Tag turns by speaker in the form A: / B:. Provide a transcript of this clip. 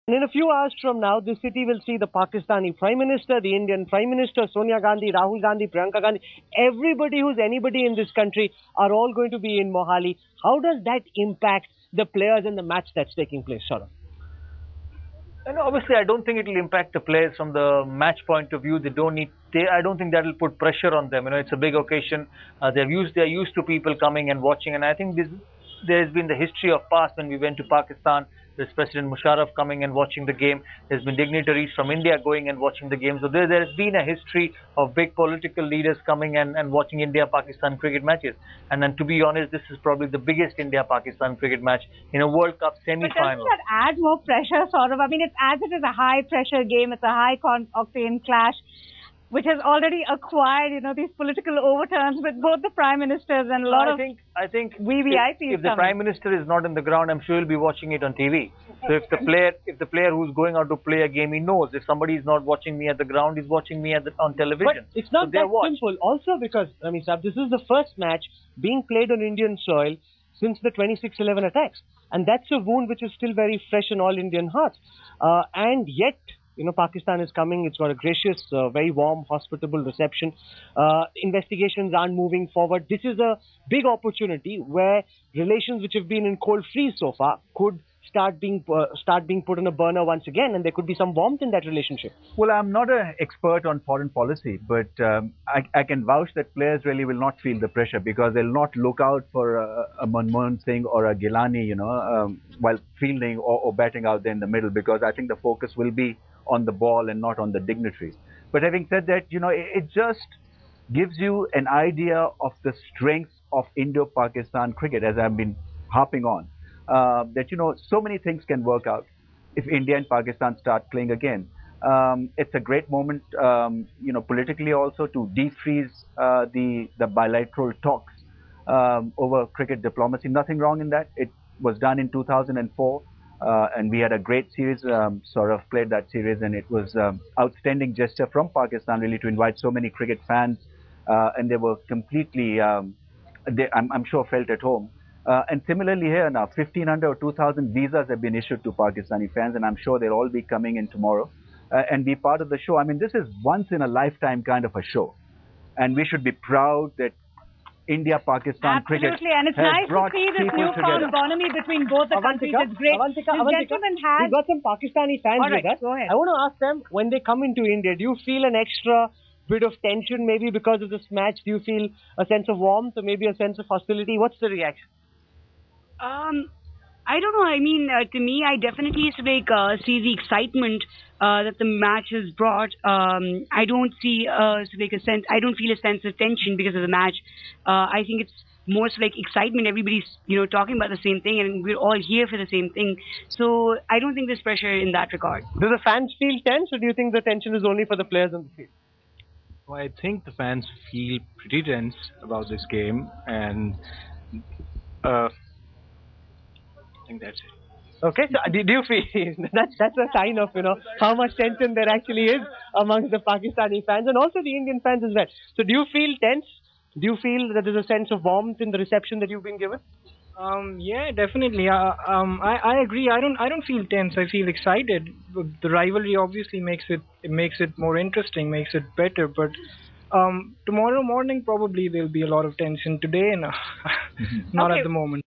A: And in a few hours from now, the city will see the Pakistani Prime Minister, the Indian Prime Minister, Sonia Gandhi, Rahul Gandhi, Priyanka Gandhi. Everybody who's anybody in this country are all going to be in Mohali. How does that impact the players and the match that's taking place, Saurabh?
B: And obviously, I don't think it will impact the players from the match point of view. They don't need. I don't think that will put pressure on them. It's a big occasion. They're used to people coming and watching. And I think there's been the history of past when we went to Pakistan. There's President Musharraf coming and watching the game. There's been dignitaries from India going and watching the game. So there's been a history of big political leaders coming and watching India-Pakistan cricket matches. And then, to be honest, this is probably the biggest India-Pakistan cricket match in a World Cup semi-final.
C: But doesn't that add more pressure, sort of? I mean, as it is a high-pressure game, it's a high-octane clash, which has already acquired, these political overturns with both the prime ministers and a lot of
B: I think
C: VVIPs.
B: If the prime minister is not in the ground, I'm sure he'll be watching it on TV. So if the player who's going out to play a game, he knows if somebody is not watching me at the ground, he's watching me on television.
A: But it's not that simple. Also because, this is the first match being played on Indian soil since the 26/11 attacks. And that's a wound which is still very fresh in all Indian hearts. And yet, Pakistan is coming. It's got a gracious, very warm, hospitable reception. Investigations aren't moving forward. This is a big opportunity where relations which have been in cold freeze so far could start being put on a burner once again, and there could be some warmth in that relationship.
D: Well, I'm not an expert on foreign policy, but I can vouch that players really will not feel the pressure because they'll not look out for a Manmohan Singh or a Gilani, while fielding or batting out there in the middle, because I think the focus will be on the ball and not on the dignitaries. But having said that, it just gives you an idea of the strength of Indo-Pakistan cricket, as I've been harping on. That so many things can work out if India and Pakistan start playing again. It's a great moment, politically also, to defreeze the bilateral talks over cricket diplomacy. Nothing wrong in that. It was done in 2004, and we had a great series. Saurav played that series, and it was outstanding gesture from Pakistan really to invite so many cricket fans, and they were completely, I'm sure, felt at home. And similarly here now, 1,500 or 2,000 visas have been issued to Pakistani fans, and I'm sure they'll all be coming in tomorrow and be part of the show. This is once in a lifetime kind of a show, and we should be proud that India-Pakistan cricket
C: and it's nice to see this newfound bonhomie between both the countries. It's great.
A: We've got some Pakistani fans with us.
C: Go ahead.
A: I want to ask them, when they come into India, do you feel an extra bit of tension maybe because of this match? Do you feel a sense of warmth or maybe a sense of hostility? What's the reaction?
E: I don't know. To me, I definitely see the excitement that the match has brought. I don't see I don't feel a sense of tension because of the match. I think it's more excitement. Everybody's talking about the same thing, and we're all here for the same thing. So I don't think there's pressure in that regard.
A: Do the fans feel tense, or do you think the tension is only for the players on the field?
F: Well, I think the fans feel pretty tense about this game, and I think that's it.
A: Okay, so do you feel that's a sign of how much tension there actually is amongst the Pakistani fans and also the Indian fans as well. So do you feel tense? Do you feel that there's a sense of warmth in the reception that you've been given?
G: Yeah, definitely. I agree. I don't feel tense. I feel excited. The rivalry obviously makes it more interesting, makes it better. But tomorrow morning probably there'll be a lot of tension. Today, no, not at the moment.